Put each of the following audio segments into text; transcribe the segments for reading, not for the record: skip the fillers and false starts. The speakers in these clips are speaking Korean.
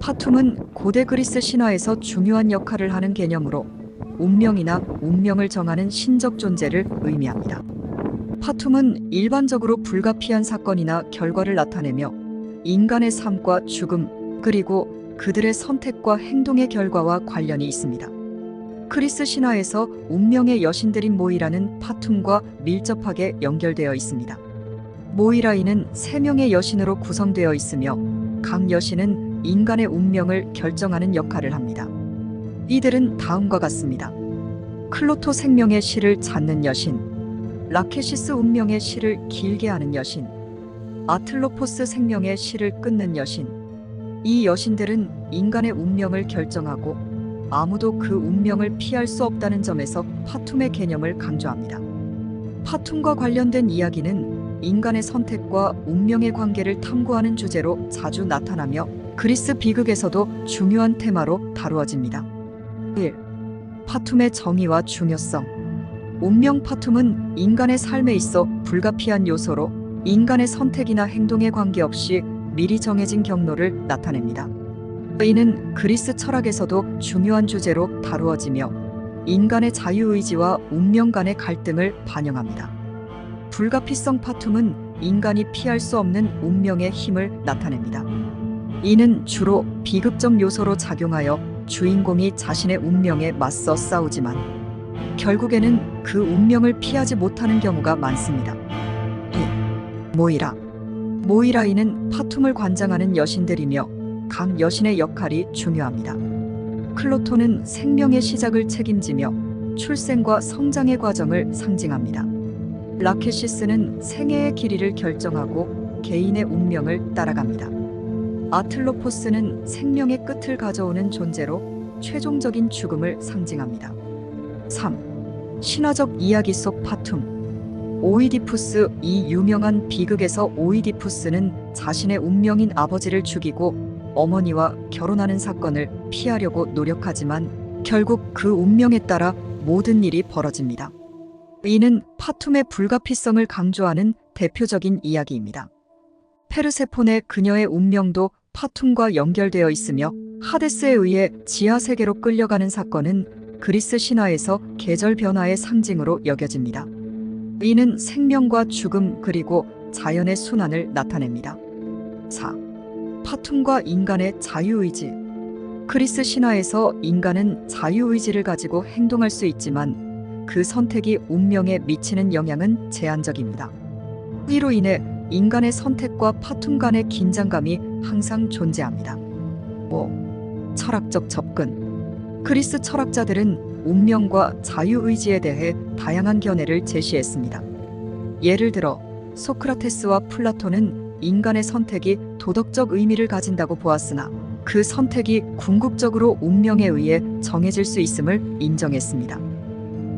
파툼은 고대 그리스 신화에서 중요한 역할을 하는 개념으로 운명이나 운명을 정하는 신적 존재를 의미합니다. 파툼은 일반적으로 불가피한 사건이나 결과를 나타내며 인간의 삶과 죽음, 그리고 그들의 선택과 행동의 결과와 관련이 있습니다. 그리스 신화에서 운명의 여신들인 모이라는 파툼과 밀접하게 연결되어 있습니다. 모이라이는 3명의 여신으로 구성되어 있으며 각 여신은 인간의 운명을 결정하는 역할을 합니다. 이들은 다음과 같습니다. 클로토 생명의 실을 찾는 여신, 라케시스 운명의 실을 길게 하는 여신, 아틀로포스 생명의 실을 끊는 여신. 이 여신들은 인간의 운명을 결정하고 아무도 그 운명을 피할 수 없다는 점에서 파툼의 개념을 강조합니다. 파툼과 관련된 이야기는 인간의 선택과 운명의 관계를 탐구하는 주제로 자주 나타나며 그리스 비극에서도 중요한 테마로 다루어집니다. 1. 파툼의 정의와 중요성. 운명 파툼은 인간의 삶에 있어 불가피한 요소로 인간의 선택이나 행동에 관계없이 미리 정해진 경로를 나타냅니다. 이는 그리스 철학에서도 중요한 주제로 다루어지며 인간의 자유의지와 운명 간의 갈등을 반영합니다. 불가피성 파툼은 인간이 피할 수 없는 운명의 힘을 나타냅니다. 이는 주로 비극적 요소로 작용하여 주인공이 자신의 운명에 맞서 싸우지만 결국에는 그 운명을 피하지 못하는 경우가 많습니다. 2. 모이라. 모이라이는 파툼을 관장하는 여신들이며 각 여신의 역할이 중요합니다. 클로토는 생명의 시작을 책임지며 출생과 성장의 과정을 상징합니다. 라케시스는 생애의 길이를 결정하고 개인의 운명을 따라갑니다. 아틀로포스는 생명의 끝을 가져오는 존재로 최종적인 죽음을 상징합니다. 3. 신화적 이야기 속 파툼. 오이디푸스. 이 유명한 비극에서 오이디푸스는 자신의 운명인 아버지를 죽이고 어머니와 결혼하는 사건을 피하려고 노력하지만 결국 그 운명에 따라 모든 일이 벌어집니다. 이는 파툼의 불가피성을 강조하는 대표적인 이야기입니다. 페르세폰의 그녀의 운명도 파툼과 연결되어 있으며 하데스에 의해 지하 세계로 끌려가는 사건은 그리스 신화에서 계절 변화의 상징으로 여겨집니다. 이는 생명과 죽음 그리고 자연의 순환을 나타냅니다. 4. 파툼과 인간의 자유의지. 그리스 신화에서 인간은 자유의지를 가지고 행동할 수 있지만 그 선택이 운명에 미치는 영향은 제한적입니다. 이로 인해 인간의 선택과 파툼 간의 긴장감이 항상 존재합니다. 5. 철학적 접근. 그리스 철학자들은 운명과 자유의지에 대해 다양한 견해를 제시했습니다. 예를 들어 소크라테스와 플라톤은 인간의 선택이 도덕적 의미를 가진다고 보았으나 그 선택이 궁극적으로 운명에 의해 정해질 수 있음을 인정했습니다.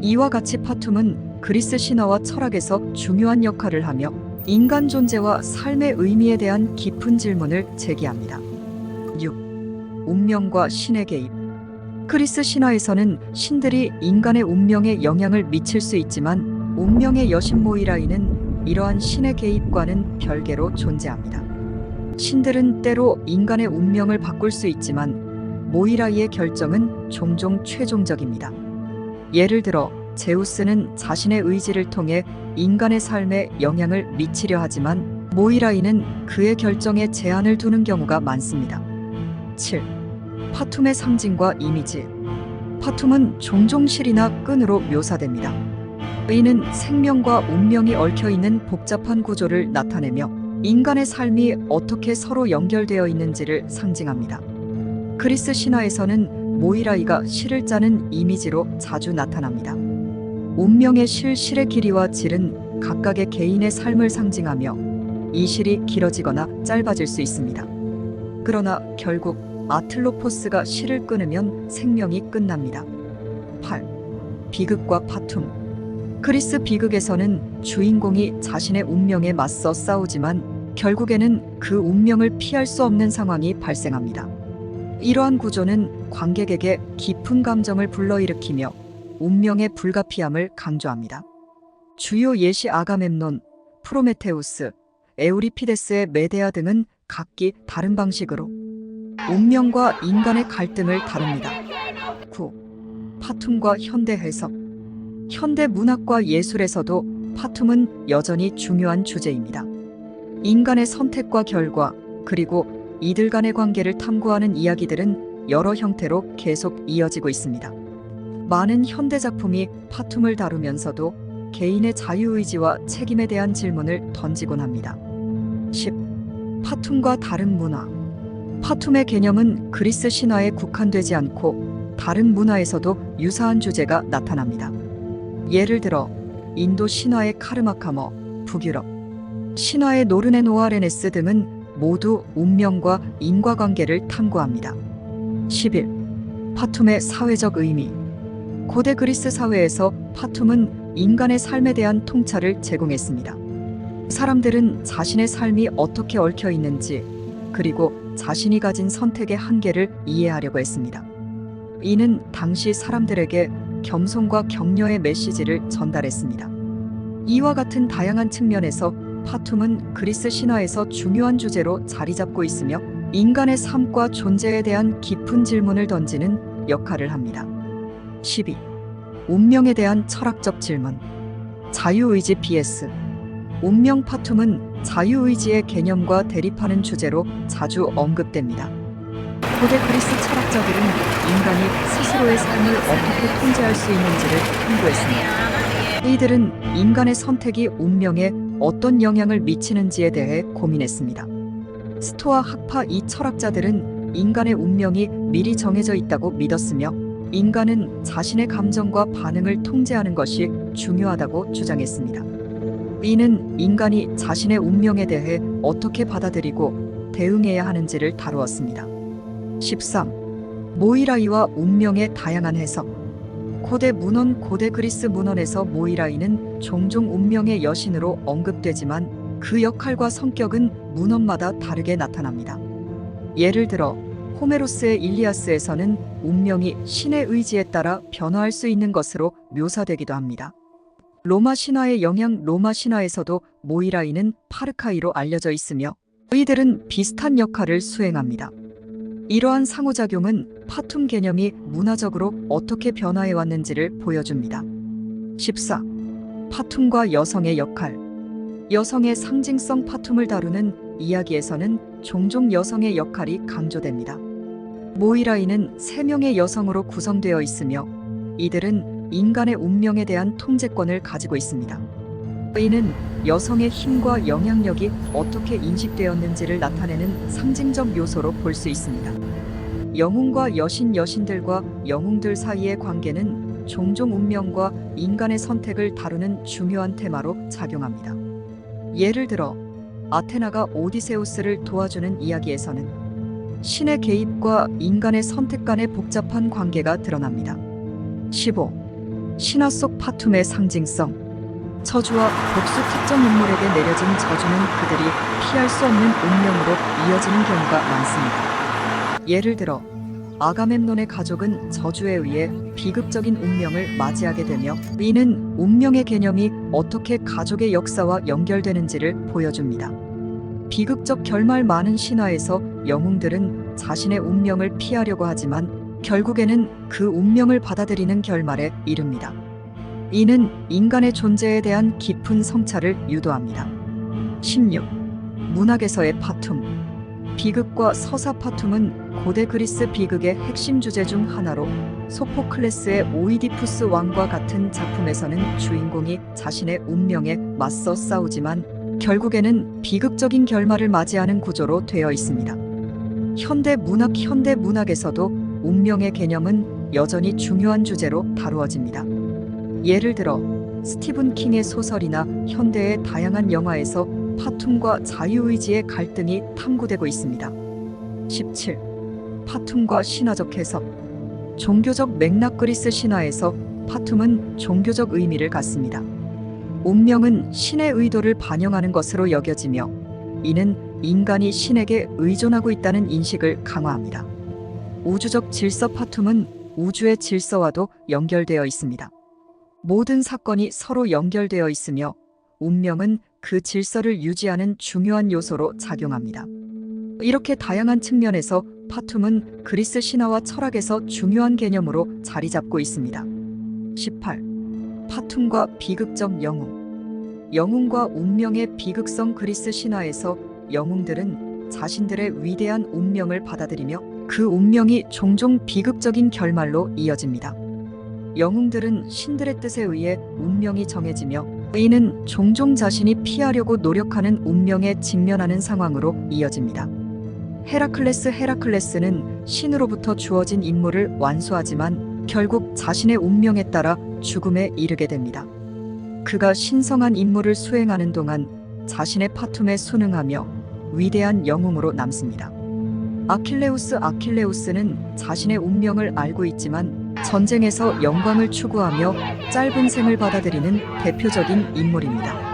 이와 같이 파툼은 그리스 신화와 철학에서 중요한 역할을 하며 인간 존재와 삶의 의미에 대한 깊은 질문을 제기합니다. 6. 운명과 신의 개입. 그리스 신화에서는 신들이 인간의 운명에 영향을 미칠 수 있지만 운명의 여신 모이라이는 이러한 신의 개입과는 별개로 존재합니다. 신들은 때로 인간의 운명을 바꿀 수 있지만 모이라이의 결정은 종종 최종적입니다. 예를 들어 제우스는 자신의 의지를 통해 인간의 삶에 영향을 미치려 하지만 모이라이는 그의 결정에 제한을 두는 경우가 많습니다. 7. 파툼의 상징과 이미지. 파툼은 종종 실이나 끈으로 묘사됩니다. 이는 생명과 운명이 얽혀있는 복잡한 구조를 나타내며 인간의 삶이 어떻게 서로 연결되어 있는지를 상징합니다. 그리스 신화에서는 모이라이가 실을 짜는 이미지로 자주 나타납니다. 운명의 실의 길이와 질은 각각의 개인의 삶을 상징하며 이 실이 길어지거나 짧아질 수 있습니다. 그러나 결국 아틀로포스가 실을 끊으면 생명이 끝납니다. 8. 비극과 파툼. 그리스 비극에서는 주인공이 자신의 운명에 맞서 싸우지만 결국에는 그 운명을 피할 수 없는 상황이 발생합니다. 이러한 구조는 관객에게 깊은 감정을 불러일으키며 운명의 불가피함을 강조합니다. 주요 예시 아가멤논, 프로메테우스, 에우리피데스의 메데아 등은 각기 다른 방식으로 운명과 인간의 갈등을 다룹니다. 9. 파툼과 현대 해석. 현대 문학과 예술에서도 파툼은 여전히 중요한 주제입니다. 인간의 선택과 결과, 그리고 이들 간의 관계를 탐구하는 이야기들은 여러 형태로 계속 이어지고 있습니다. 많은 현대 작품이 파툼을 다루면서도 개인의 자유의지와 책임에 대한 질문을 던지곤 합니다. 10. 파툼과 다른 문화. 파툼의 개념은 그리스 신화에 국한되지 않고 다른 문화에서도 유사한 주제가 나타납니다. 예를 들어 인도 신화의 카르마카머, 북유럽 신화의 노르네노아레네스 등은 모두 운명과 인과관계를 탐구합니다. 11. 파툼의 사회적 의미. 고대 그리스 사회에서 파툼은 인간의 삶에 대한 통찰을 제공했습니다. 사람들은 자신의 삶이 어떻게 얽혀 있는지, 그리고 자신이 가진 선택의 한계를 이해하려고 했습니다. 이는 당시 사람들에게 겸손과 격려의 메시지를 전달했습니다. 이와 같은 다양한 측면에서 파툼은 그리스 신화에서 중요한 주제로 자리 잡고 있으며 인간의 삶과 존재에 대한 깊은 질문을 던지는 역할을 합니다. 12. 운명에 대한 철학적 질문. 자유의지 vs 운명. 파툼은 자유의지의 개념과 대립하는 주제로 자주 언급됩니다. 고대 그리스 철학자들은 인간이 스스로의 삶을 어떻게 통제할 수 있는지를 탐구했습니다. 이들은 인간의 선택이 운명에 어떤 영향을 미치는지에 대해 고민했습니다. 스토아 학파 이 철학자들은 인간의 운명이 미리 정해져 있다고 믿었으며 인간은 자신의 감정과 반응을 통제하는 것이 중요하다고 주장했습니다. 이는 인간이 자신의 운명에 대해 어떻게 받아들이고 대응해야 하는지를 다루었습니다. 13. 모이라이와 운명의 다양한 해석. 고대 문헌. 고대 그리스 문헌에서 모이라이는 종종 운명의 여신으로 언급되지만 그 역할과 성격은 문헌마다 다르게 나타납니다. 예를 들어 호메로스의 일리아스에서는 운명이 신의 의지에 따라 변화할 수 있는 것으로 묘사되기도 합니다. 로마 신화의 영향. 로마 신화에서도 모이라이는 파르카이로 알려져 있으며 이들은 비슷한 역할을 수행합니다. 이러한 상호작용은 파툼 개념이 문화적으로 어떻게 변화해 왔는지를 보여줍니다. 14. 파툼과 여성의 역할. 여성의 상징성. 파툼을 다루는 이야기에서는 종종 여성의 역할이 강조됩니다. 모이라이는 3명의 여성으로 구성되어 있으며 이들은 인간의 운명에 대한 통제권을 가지고 있습니다. 이는 여성의 힘과 영향력이 어떻게 인식되었는지를 나타내는 상징적 요소로 볼 수 있습니다. 영웅과 여신. 여신들과 영웅들 사이의 관계는 종종 운명과 인간의 선택을 다루는 중요한 테마로 작용합니다. 예를 들어 아테나가 오디세우스를 도와주는 이야기에서는 신의 개입과 인간의 선택 간의 복잡한 관계가 드러납니다. 15. 신화 속 파툼의 상징성. 저주와 복수. 특정 인물에게 내려진 저주는 그들이 피할 수 없는 운명으로 이어지는 경우가 많습니다. 예를 들어 아가멤논의 가족은 저주에 의해 비극적인 운명을 맞이하게 되며 이는 운명의 개념이 어떻게 가족의 역사와 연결되는지를 보여줍니다. 비극적 결말. 많은 신화에서 영웅들은 자신의 운명을 피하려고 하지만 결국에는 그 운명을 받아들이는 결말에 이릅니다. 이는 인간의 존재에 대한 깊은 성찰을 유도합니다. 16. 문학에서의 파툼. 비극과 서사. 파툼은 고대 그리스 비극의 핵심 주제 중 하나로 소포클레스의 오이디푸스 왕과 같은 작품에서는 주인공이 자신의 운명에 맞서 싸우지만 결국에는 비극적인 결말을 맞이하는 구조로 되어 있습니다. 현대 문학에서도 운명의 개념은 여전히 중요한 주제로 다루어집니다. 예를 들어 스티븐 킹의 소설이나 현대의 다양한 영화에서 파툼과 자유의지의 갈등이 탐구되고 있습니다. 17. 파툼과 신화적 해석. 종교적 맥락. 그리스 신화에서 파툼은 종교적 의미를 갖습니다. 운명은 신의 의도를 반영하는 것으로 여겨지며 이는 인간이 신에게 의존하고 있다는 인식을 강화합니다. 우주적 질서. 파툼은 우주의 질서와도 연결되어 있습니다. 모든 사건이 서로 연결되어 있으며 운명은 그 질서를 유지하는 중요한 요소로 작용합니다. 이렇게 다양한 측면에서 파툼은 그리스 신화와 철학에서 중요한 개념으로 자리 잡고 있습니다. 18. 파툼과 비극적 영웅. 영웅과 운명의 비극성. 그리스 신화에서 영웅들은 자신들의 위대한 운명을 받아들이며 그 운명이 종종 비극적인 결말로 이어집니다. 영웅들은 신들의 뜻에 의해 운명이 정해지며 이는 종종 자신이 피하려고 노력하는 운명에 직면하는 상황으로 이어집니다. 헤라클레스는 신으로부터 주어진 임무를 완수하지만 결국 자신의 운명에 따라 죽음에 이르게 됩니다. 그가 신성한 임무를 수행하는 동안 자신의 파툼에 순응하며 위대한 영웅으로 남습니다. 아킬레우스는 자신의 운명을 알고 있지만 전쟁에서 영광을 추구하며 짧은 생을 받아들이는 대표적인 인물입니다.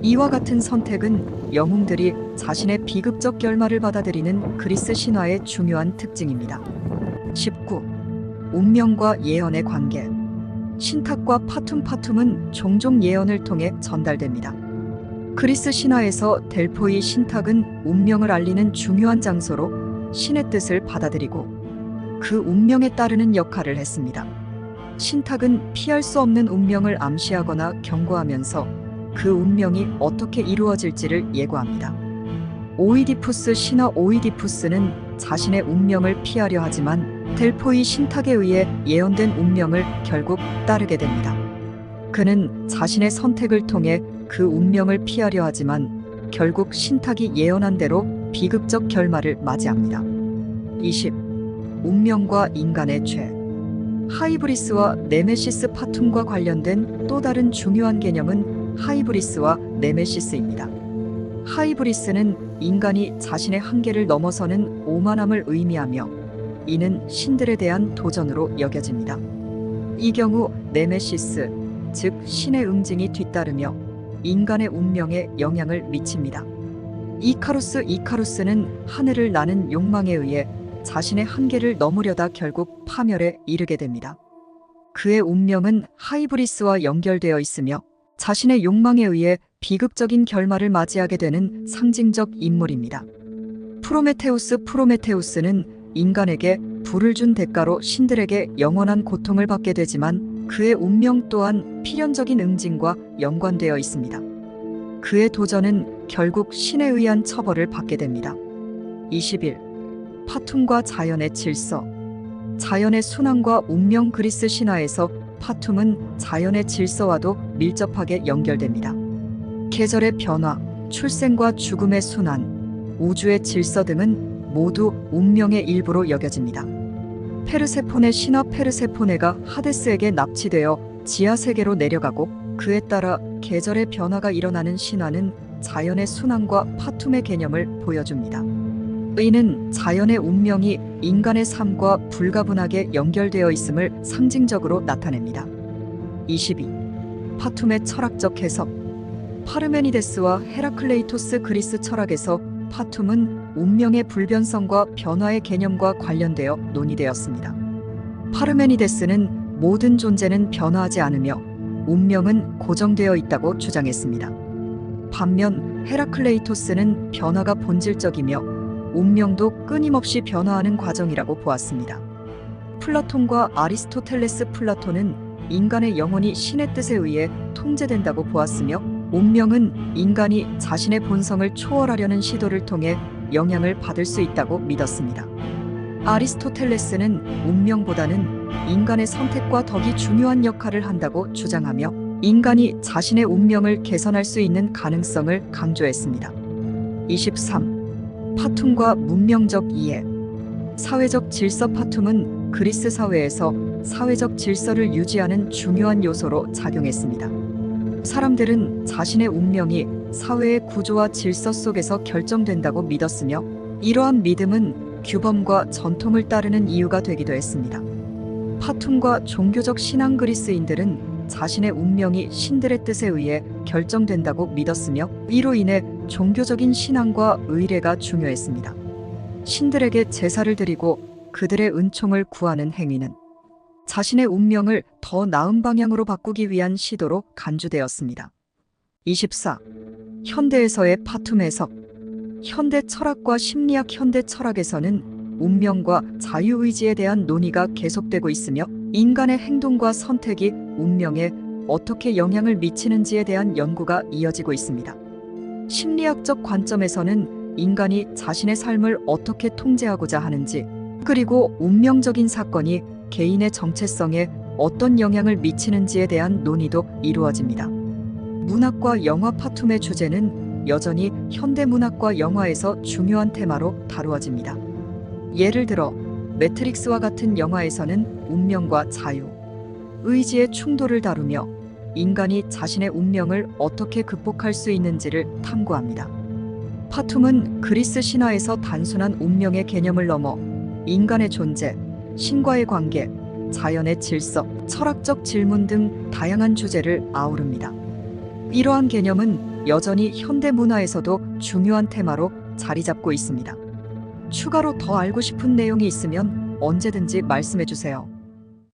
이와 같은 선택은 영웅들이 자신의 비극적 결말을 받아들이는 그리스 신화의 중요한 특징입니다. 19. 운명과 예언의 관계. 신탁과 파툼은 종종 예언을 통해 전달됩니다. 그리스 신화에서 델포이 신탁은 운명을 알리는 중요한 장소로 신의 뜻을 받아들이고 그 운명에 따르는 역할을 했습니다. 신탁은 피할 수 없는 운명을 암시하거나 경고하면서 그 운명이 어떻게 이루어질지를 예고합니다. 신화 오이디푸스는 자신의 운명을 피하려 하지만 델포이 신탁에 의해 예언된 운명을 결국 따르게 됩니다. 그는 자신의 선택을 통해 그 운명을 피하려 하지만 결국 신탁이 예언한 대로 비극적 결말을 맞이합니다. 20. 운명과 인간의 죄. 하이브리스와 네메시스. 파툼과 관련된 또 다른 중요한 개념은 하이브리스와 네메시스입니다. 하이브리스는 인간이 자신의 한계를 넘어서는 오만함을 의미하며 이는 신들에 대한 도전으로 여겨집니다. 이 경우 네메시스, 즉 신의 응징이 뒤따르며 인간의 운명에 영향을 미칩니다. 이카루스는 하늘을 나는 욕망에 의해 자신의 한계를 넘으려다 결국 파멸에 이르게 됩니다. 그의 운명은 하이브리스와 연결되어 있으며 자신의 욕망에 의해 비극적인 결말을 맞이하게 되는 상징적 인물입니다. 프로메테우스는 인간에게 불을 준 대가로 신들에게 영원한 고통을 받게 되지만 그의 운명 또한 필연적인 응징과 연관되어 있습니다. 그의 도전은 결국 신에 의한 처벌을 받게 됩니다. 21. 파툼과 자연의 질서. 자연의 순환과 운명. 그리스 신화에서 파툼은 자연의 질서와도 밀접하게 연결됩니다. 계절의 변화, 출생과 죽음의 순환, 우주의 질서 등은 모두 운명의 일부로 여겨집니다. 페르세포네. 신화 페르세포네가 하데스에게 납치되어 지하 세계로 내려가고 그에 따라 계절의 변화가 일어나는 신화는 자연의 순환과 파툼의 개념을 보여줍니다. 이는 자연의 운명이 인간의 삶과 불가분하게 연결되어 있음을 상징적으로 나타냅니다. 22. 파툼의 철학적 해석. 파르메니데스와 헤라클레이토스. 그리스 철학에서 파툼은 운명의 불변성과 변화의 개념과 관련되어 논의되었습니다. 파르메니데스는 모든 존재는 변화하지 않으며 운명은 고정되어 있다고 주장했습니다. 반면 헤라클레이토스는 변화가 본질적이며 운명도 끊임없이 변화하는 과정이라고 보았습니다. 플라톤과 아리스토텔레스. 플라톤은 인간의 영혼이 신의 뜻에 의해 통제된다고 보았으며 운명은 인간이 자신의 본성을 초월하려는 시도를 통해 영향을 받을 수 있다고 믿었습니다. 아리스토텔레스는 운명보다는 인간의 선택과 덕이 중요한 역할을 한다고 주장하며 인간이 자신의 운명을 개선할 수 있는 가능성을 강조했습니다. 23. 파툼과 문명적 이해. 사회적 질서. 파툼은 그리스 사회에서 사회적 질서를 유지하는 중요한 요소로 작용했습니다. 사람들은 자신의 운명이 사회의 구조와 질서 속에서 결정된다고 믿었으며 이러한 믿음은 규범과 전통을 따르는 이유가 되기도 했습니다. 파툼과 종교적 신앙. 그리스인들은 자신의 운명이 신들의 뜻에 의해 결정된다고 믿었으며 이로 인해 종교적인 신앙과 의례가 중요했습니다. 신들에게 제사를 드리고 그들의 은총을 구하는 행위는 자신의 운명을 더 나은 방향으로 바꾸기 위한 시도로 간주되었습니다. 24. 현대에서의 파툼 해석. 현대 철학과 심리학 현대 철학에서는 운명과 자유의지에 대한 논의가 계속되고 있으며 인간의 행동과 선택이 운명에 어떻게 영향을 미치는지에 대한 연구가 이어지고 있습니다. 심리학적 관점에서는 인간이 자신의 삶을 어떻게 통제하고자 하는지, 그리고 운명적인 사건이 개인의 정체성에 어떤 영향을 미치는지에 대한 논의도 이루어집니다. 문학과 영화 파툼의 주제는 여전히 현대 문학과 영화에서 중요한 테마로 다루어집니다. 예를 들어 매트릭스와 같은 영화에서는 운명과 자유, 의지의 충돌을 다루며 인간이 자신의 운명을 어떻게 극복할 수 있는지를 탐구합니다. 파툼은 그리스 신화에서 단순한 운명의 개념을 넘어 인간의 존재, 신과의 관계, 자연의 질서, 철학적 질문 등 다양한 주제를 아우릅니다. 이러한 개념은 여전히 현대 문화에서도 중요한 테마로 자리 잡고 있습니다. 추가로 더 알고 싶은 내용이 있으면 언제든지 말씀해 주세요.